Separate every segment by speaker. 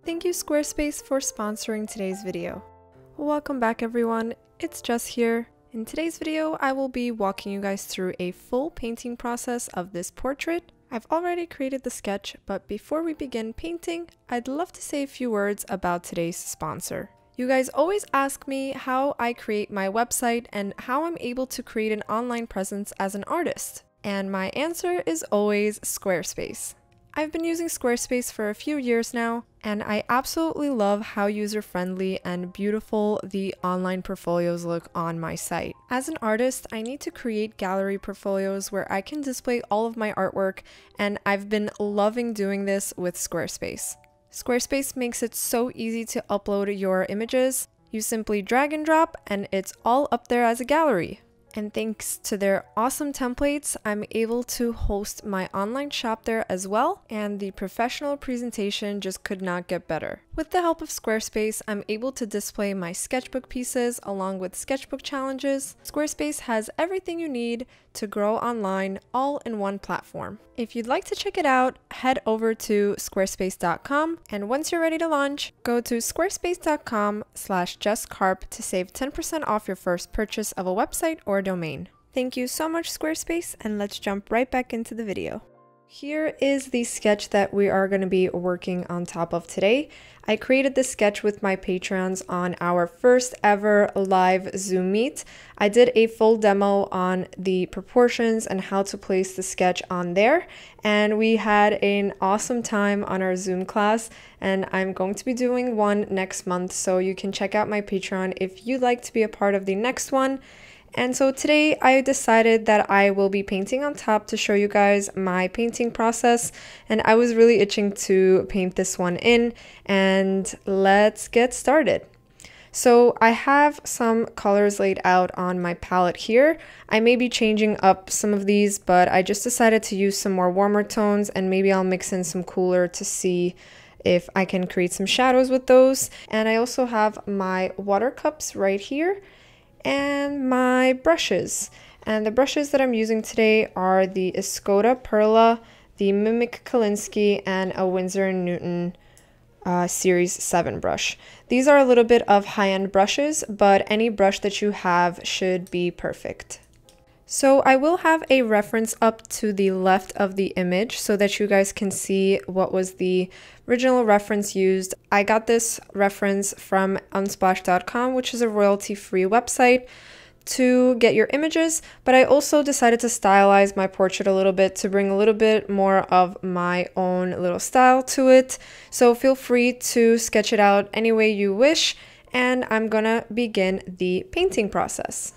Speaker 1: Thank you Squarespace for sponsoring today's video. Welcome back everyone, it's Jess here. In today's video, I will be walking you guys through a full painting process of this portrait. I've already created the sketch, but before we begin painting, I'd love to say a few words about today's sponsor. You guys always ask me how I create my website and how I'm able to create an online presence as an artist. And my answer is always Squarespace. I've been using Squarespace for a few years now, and I absolutely love how user-friendly and beautiful the online portfolios look on my site. As an artist, I need to create gallery portfolios where I can display all of my artwork, and I've been loving doing this with Squarespace. Squarespace makes it so easy to upload your images. You simply drag and drop, and it's all up there as a gallery. And thanks to their awesome templates, I'm able to host my online shop there as well, and the professional presentation just could not get better. With the help of Squarespace, I'm able to display my sketchbook pieces along with sketchbook challenges. Squarespace has everything you need to grow online all in one platform. If you'd like to check it out, head over to squarespace.com, and once you're ready to launch, go to squarespace.com/justcarp to save 10% off your first purchase of a website or domain. Thank you so much Squarespace, and let's jump right back into the video. Here is the sketch that we are going to be working on top of today. I created this sketch with my patrons on our first ever live Zoom meet. I did a full demo on the proportions and how to place the sketch on there, and we had an awesome time on our Zoom class, and I'm going to be doing one next month, so you can check out my Patreon if you'd like to be a part of the next one. And so today I decided that I will be painting on top to show you guys my painting process, and I was really itching to paint this one in, and let's get started. So I have some colors laid out on my palette here. I may be changing up some of these, but I just decided to use some more warmer tones, and maybe I'll mix in some cooler to see if I can create some shadows with those. And I also have my water cups right here, and my brushes. And the brushes that I'm using today are the Escoda Perla, the Mimic Kolinsky, and a Winsor & Newton Series 7 brush. These are a little bit of high-end brushes, but any brush that you have should be perfect. So I will have a reference up to the left of the image so that you guys can see what was the original reference used. I got this reference from unsplash.com, which is a royalty-free website, to get your images, but I also decided to stylize my portrait a little bit to bring a little bit more of my own little style to it. So feel free to sketch it out any way you wish, and I'm gonna begin the painting process.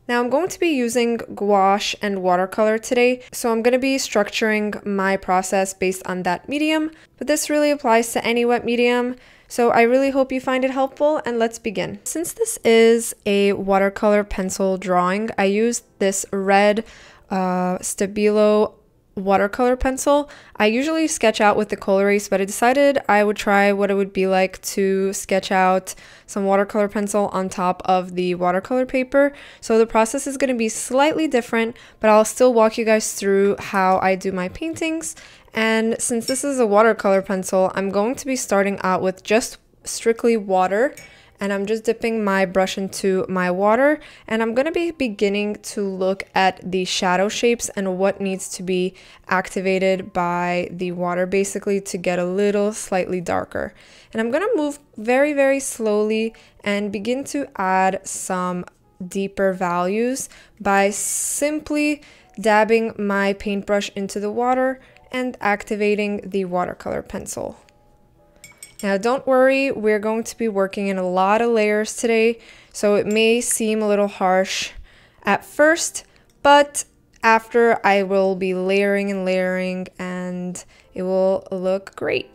Speaker 1: Now I'm going to be using gouache and watercolor today, so I'm going to be structuring my process based on that medium, but this really applies to any wet medium, so I really hope you find it helpful, and let's begin. Since this is a watercolor pencil drawing, I used this red Stabilo watercolor pencil. I usually sketch out with the Colorase, but I decided I would try what it would be like to sketch out some watercolor pencil on top of the watercolor paper. So the process is going to be slightly different, but I'll still walk you guys through how I do my paintings. And since this is a watercolor pencil, I'm going to be starting out with just strictly water, and I'm just dipping my brush into my water, and I'm going to be beginning to look at the shadow shapes and what needs to be activated by the water basically to get a little slightly darker. And I'm going to move very, very slowly and begin to add some deeper values by simply dabbing my paintbrush into the water and activating the watercolor pencil. Now don't worry, we're going to be working in a lot of layers today, so it may seem a little harsh at first, but after I will be layering and layering, and it will look great.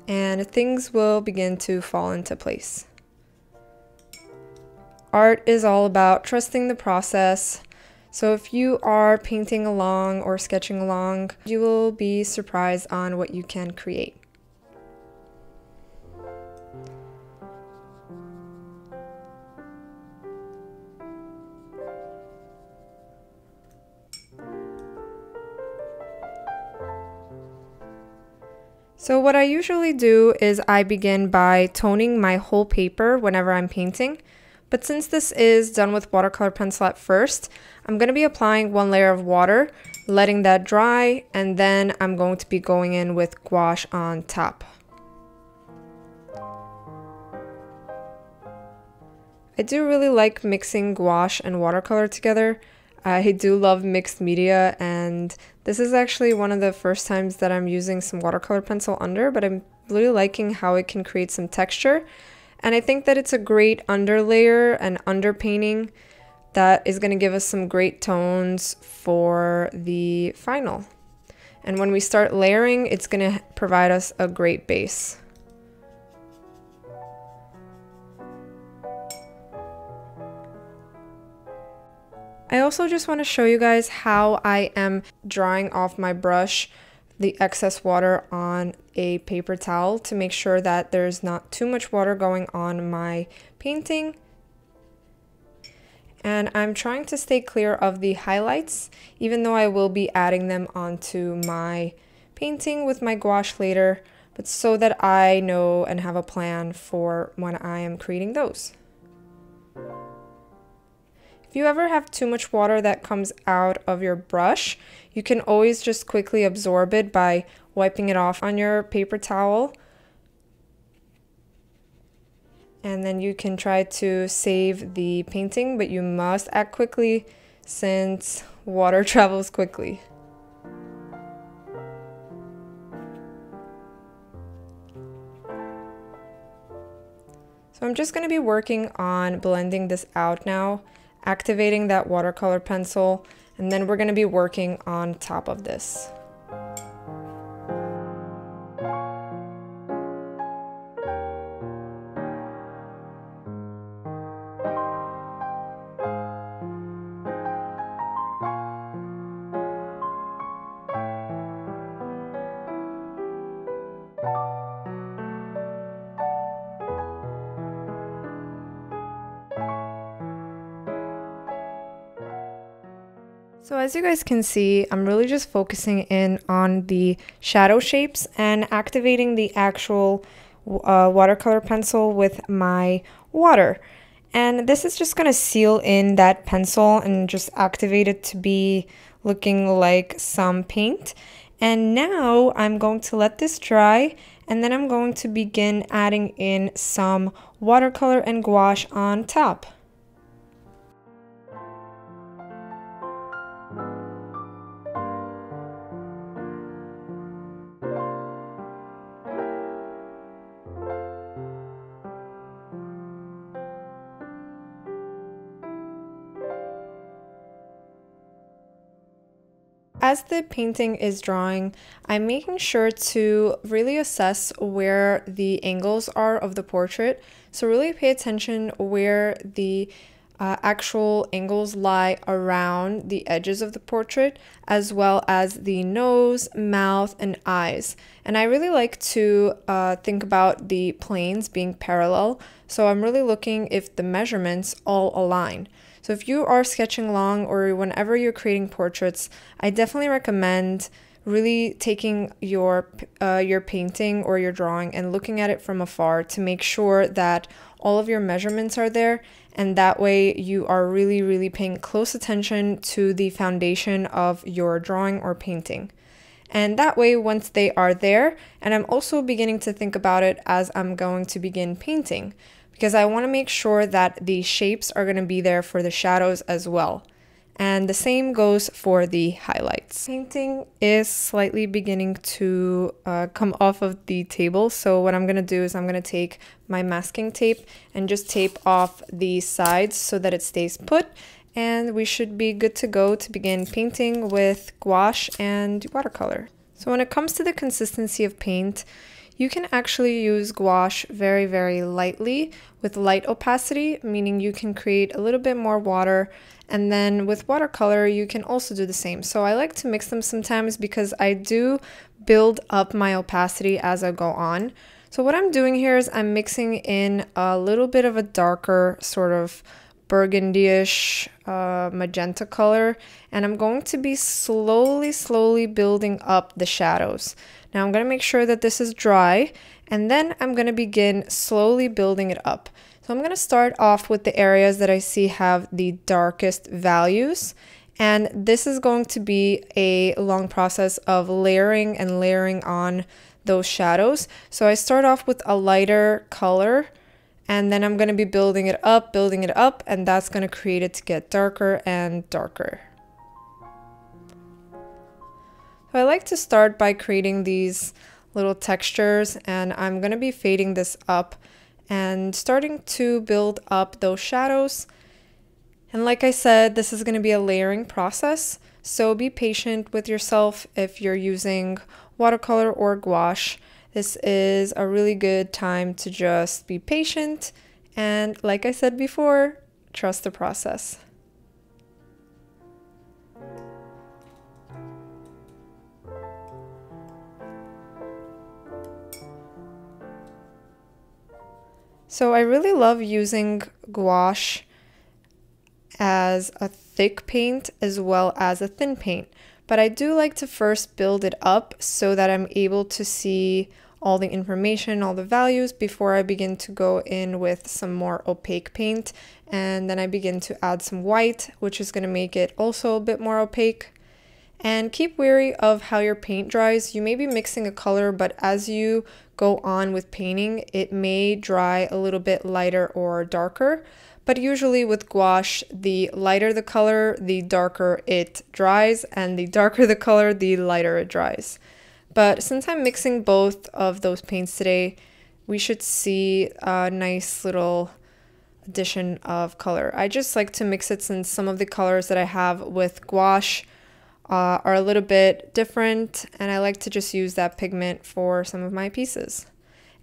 Speaker 1: And things will begin to fall into place. Art is all about trusting the process. So if you are painting along or sketching along, you will be surprised on what you can create. So what I usually do is I begin by toning my whole paper whenever I'm painting. But since this is done with watercolor pencil at first, I'm going to be applying one layer of water, letting that dry, and then I'm going to be going in with gouache on top. I do really like mixing gouache and watercolor together. I do love mixed media, and this is actually one of the first times that I'm using some watercolor pencil under, but I'm really liking how it can create some texture. And I think that it's a great underlayer and underpainting that is going to give us some great tones for the final. And when we start layering, it's going to provide us a great base. I also just want to show you guys how I am drying off my brush the excess water on a paper towel to make sure that there's not too much water going on my painting. And I'm trying to stay clear of the highlights, even though I will be adding them onto my painting with my gouache later, but so that I know and have a plan for when I am creating those. If you ever have too much water that comes out of your brush, you can always just quickly absorb it by wiping it off on your paper towel. And then you can try to save the painting, but you must act quickly since water travels quickly. So I'm just going to be working on blending this out now, activating that watercolor pencil, and then we're going to be working on top of this. So as you guys can see, I'm really just focusing in on the shadow shapes and activating the actual watercolor pencil with my water. And this is just going to seal in that pencil and just activate it to be looking like some paint. And now I'm going to let this dry, and then I'm going to begin adding in some watercolor and gouache on top. As the painting is drying, I'm making sure to really assess where the angles are of the portrait. So really pay attention where the actual angles lie around the edges of the portrait, as well as the nose, mouth, and eyes. And I really like to think about the planes being parallel. So I'm really looking if the measurements all align. So if you are sketching along or whenever you're creating portraits, I definitely recommend really taking your painting or your drawing and looking at it from afar to make sure that all of your measurements are there, and that way you are really paying close attention to the foundation of your drawing or painting. And that way, once they are there, and I'm also beginning to think about it as I'm going to begin painting, because I want to make sure that the shapes are going to be there for the shadows as well. And the same goes for the highlights. Painting is slightly beginning to come off of the table. So what I'm going to do is I'm going to take my masking tape and just tape off the sides so that it stays put. And we should be good to go to begin painting with gouache and watercolor. So when it comes to the consistency of paint, you can actually use gouache very lightly with light opacity, meaning you can create a little bit more water, and then with watercolor you can also do the same. So I like to mix them sometimes because I do build up my opacity as I go on. So what I'm doing here is I'm mixing in a little bit of a darker sort of burgundy-ish magenta color, and I'm going to be slowly building up the shadows. Now I'm going to make sure that this is dry, and then I'm going to begin slowly building it up. So I'm going to start off with the areas that I see have the darkest values, and this is going to be a long process of layering and layering on those shadows. So I start off with a lighter color, and then I'm going to be building it up, and that's going to create it to get darker and darker. So I like to start by creating these little textures, and I'm going to be fading this up and starting to build up those shadows. And like I said, this is going to be a layering process, so be patient with yourself if you're using watercolor or gouache. This is a really good time to just be patient and, like I said before, trust the process. So I really love using gouache as a thick paint as well as a thin paint, but I do like to first build it up so that I'm able to see all the information, all the values before I begin to go in with some more opaque paint, and then I begin to add some white, which is going to make it also a bit more opaque. And keep wary of how your paint dries. You may be mixing a color, but as you go on with painting, it may dry a little bit lighter or darker. But usually with gouache, the lighter the color, the darker it dries, and the darker the color, the lighter it dries. But since I'm mixing both of those paints today, we should see a nice little addition of color. I just like to mix it since some of the colors that I have with gouache are a little bit different, and I like to just use that pigment for some of my pieces.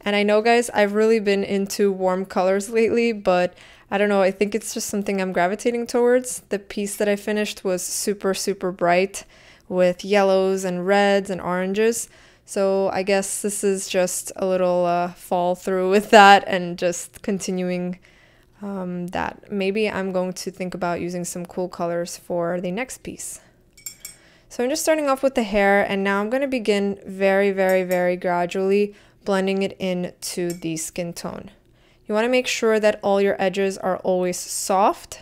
Speaker 1: And I know, guys, I've really been into warm colors lately, but I don't know, I think it's just something I'm gravitating towards. The piece that I finished was super, super bright with yellows and reds and oranges. So I guess this is just a little fall through with that and just continuing that. Maybe I'm going to think about using some cool colors for the next piece. So I'm just starting off with the hair, and now I'm going to begin very, very, very gradually blending it into the skin tone. You want to make sure that all your edges are always soft.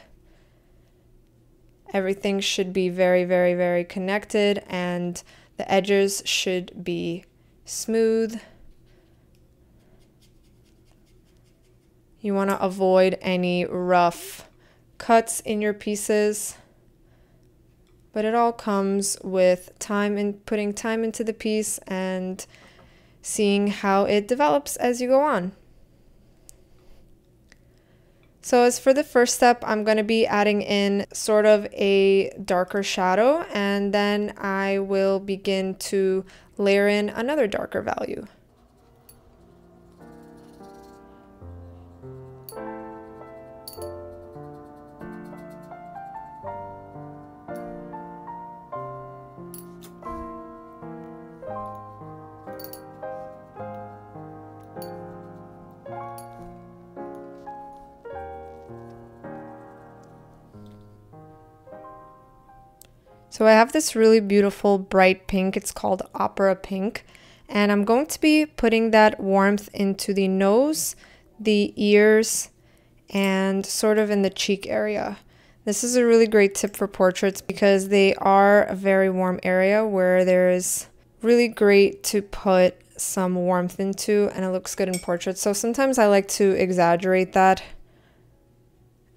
Speaker 1: Everything should be very, very, very connected, and the edges should be smooth. You want to avoid any rough cuts in your pieces, but it all comes with time and putting time into the piece and seeing how it develops as you go on. So as for the first step, I'm going to be adding in sort of a darker shadow, and then I will begin to layer in another darker value. So I have this really beautiful bright pink, it's called Opera Pink, and I'm going to be putting that warmth into the nose, the ears, and sort of in the cheek area. This is a really great tip for portraits because they are a very warm area where there's really great to put some warmth into, and it looks good in portraits. So sometimes I like to exaggerate that,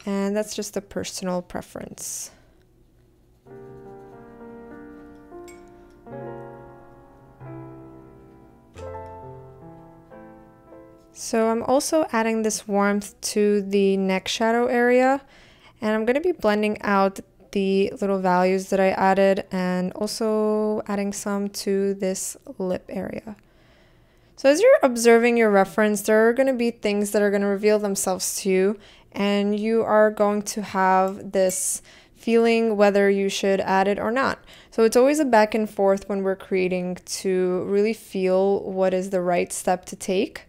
Speaker 1: and that's just a personal preference. So I'm also adding this warmth to the neck shadow area, and I'm going to be blending out the little values that I added and also adding some to this lip area. So as you're observing your reference, there are going to be things that are going to reveal themselves to you, and you are going to have this feeling whether you should add it or not. So it's always a back and forth when we're creating to really feel what is the right step to take.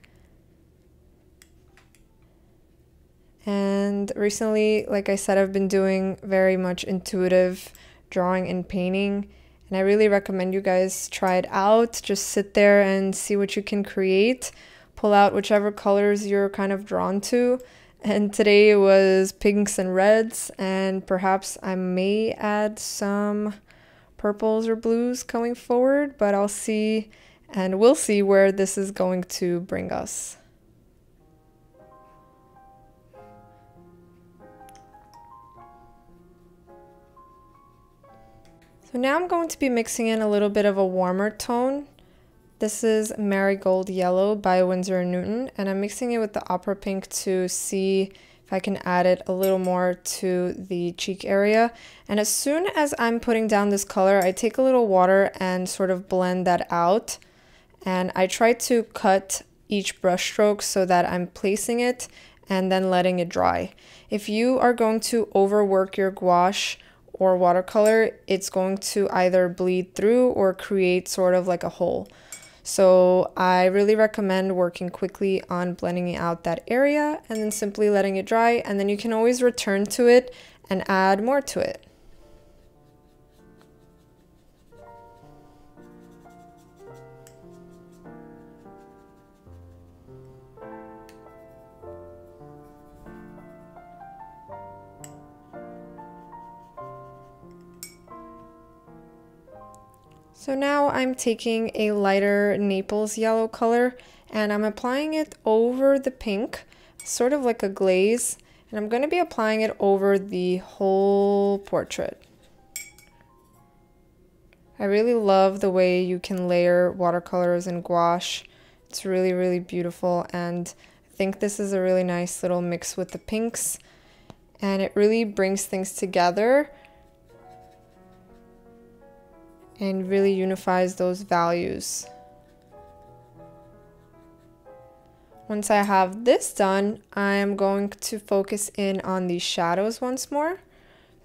Speaker 1: And recently, like I said, I've been doing very much intuitive drawing and painting, And I really recommend you guys try it out. Just sit there and see what you can create. Pull out whichever colors you're kind of drawn to. And today it was pinks and reds, and perhaps I may add some purples or blues going forward, but I'll see, and we'll see where this is going to bring us. So now I'm going to be mixing in a little bit of a warmer tone. This is Marigold Yellow by Winsor & Newton, and I'm mixing it with the Opera Pink to see if I can add it a little more to the cheek area. And as soon as I'm putting down this color, I take a little water and sort of blend that out. And I try to cut each brush stroke so that I'm placing it and then letting it dry. If you are going to overwork your gouache or watercolor, it's going to either bleed through or create sort of like a hole. So I really recommend working quickly on blending out that area and then simply letting it dry, and then you can always return to it and add more to it. So now I'm taking a lighter Naples yellow color and I'm applying it over the pink, sort of like a glaze, and I'm going to be applying it over the whole portrait. I really love the way you can layer watercolors and gouache. It's really, really beautiful, and I think this is a really nice little mix with the pinks, and it really brings things together and really unifies those values. Once I have this done, I'm going to focus in on the shadows once more.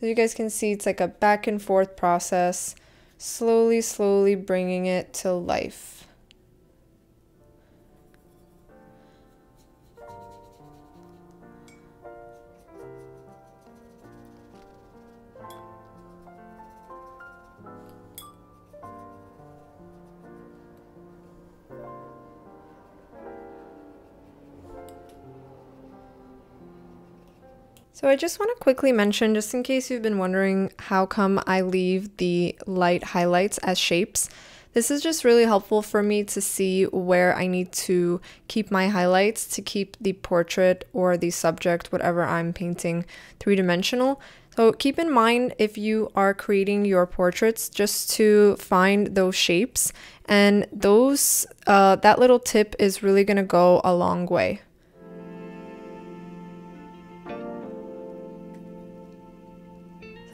Speaker 1: As you guys can see, it's like a back and forth process, slowly bringing it to life. So I just want to quickly mention, just in case you've been wondering how come I leave the light highlights as shapes. This is just really helpful for me to see where I need to keep my highlights to keep the portrait or the subject, whatever I'm painting, three-dimensional. So keep in mind, if you are creating your portraits, just to find those shapes, and those that little tip is really going to go a long way.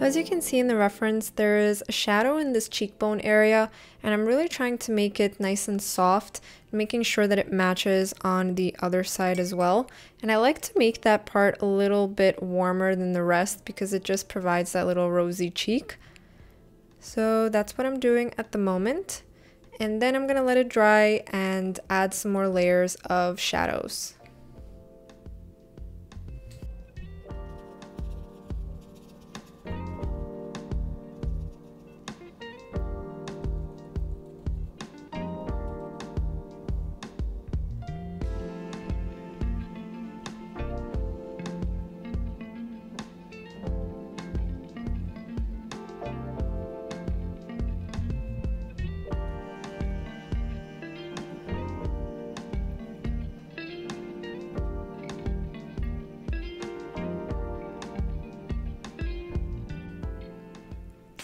Speaker 1: As you can see in the reference, there is a shadow in this cheekbone area, and I'm really trying to make it nice and soft, making sure that it matches on the other side as well. And I like to make that part a little bit warmer than the rest because it just provides that little rosy cheek. So that's what I'm doing at the moment. And then I'm gonna let it dry and add some more layers of shadows.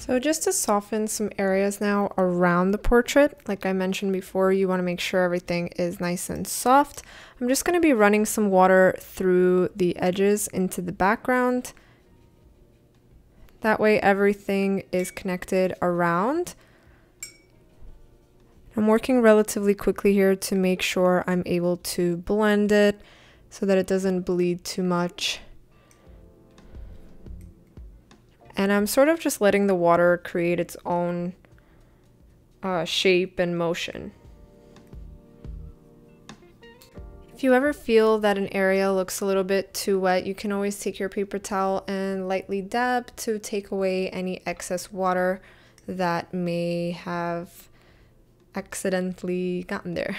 Speaker 1: So just to soften some areas now around the portrait, like I mentioned before, you want to make sure everything is nice and soft. I'm just going to be running some water through the edges into the background. That way everything is connected around. I'm working relatively quickly here to make sure I'm able to blend it so that it doesn't bleed too much. And I'm sort of just letting the water create its own shape and motion. If you ever feel that an area looks a little bit too wet, you can always take your paper towel and lightly dab to take away any excess water that may have accidentally gotten there.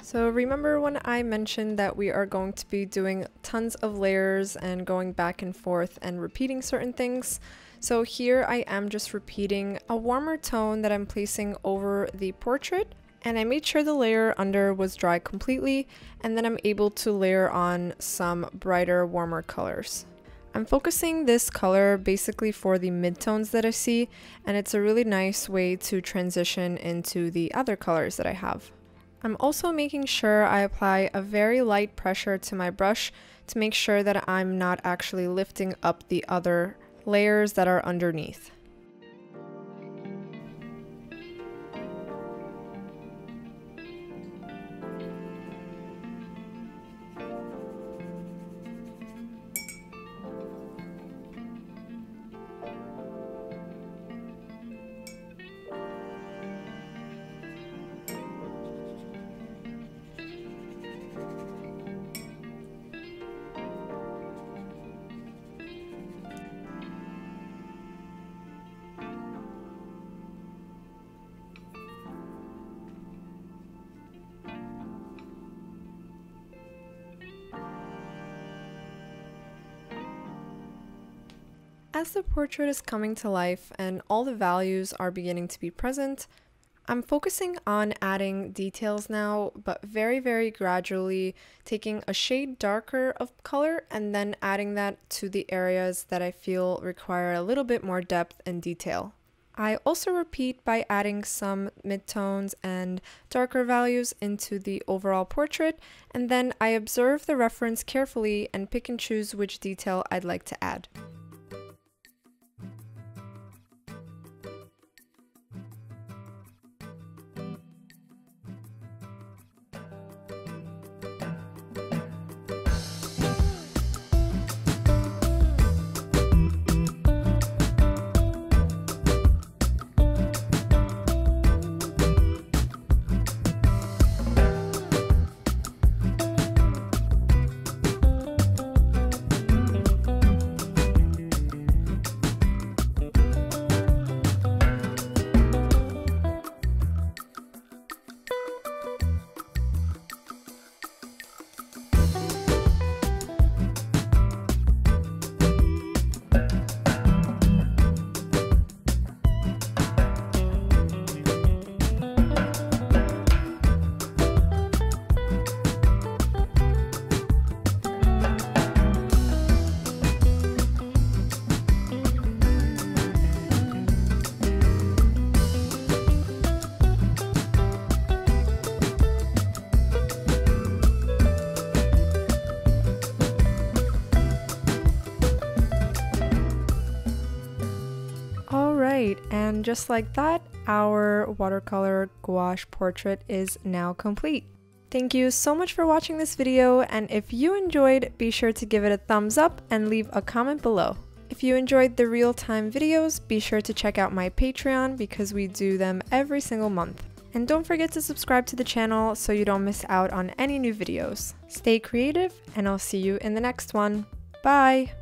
Speaker 1: So remember when I mentioned that we are going to be doing tons of layers and going back and forth and repeating certain things? So here I am just repeating a warmer tone that I'm placing over the portrait, and I made sure the layer under was dry completely, and then I'm able to layer on some brighter, warmer colors. I'm focusing this color basically for the midtones that I see, and it's a really nice way to transition into the other colors that I have. I'm also making sure I apply a very light pressure to my brush to make sure that I'm not actually lifting up the other layers that are underneath. As the portrait is coming to life and all the values are beginning to be present, I'm focusing on adding details now, but very gradually taking a shade darker of color and then adding that to the areas that I feel require a little bit more depth and detail. I also repeat by adding some midtones and darker values into the overall portrait, and then I observe the reference carefully and pick and choose which detail I'd like to add. And just like that, our watercolor gouache portrait is now complete. Thank you so much for watching this video, and if you enjoyed, be sure to give it a thumbs up and leave a comment below. If you enjoyed the real-time videos, be sure to check out my Patreon because we do them every single month. And don't forget to subscribe to the channel so you don't miss out on any new videos. Stay creative, and I'll see you in the next one. Bye!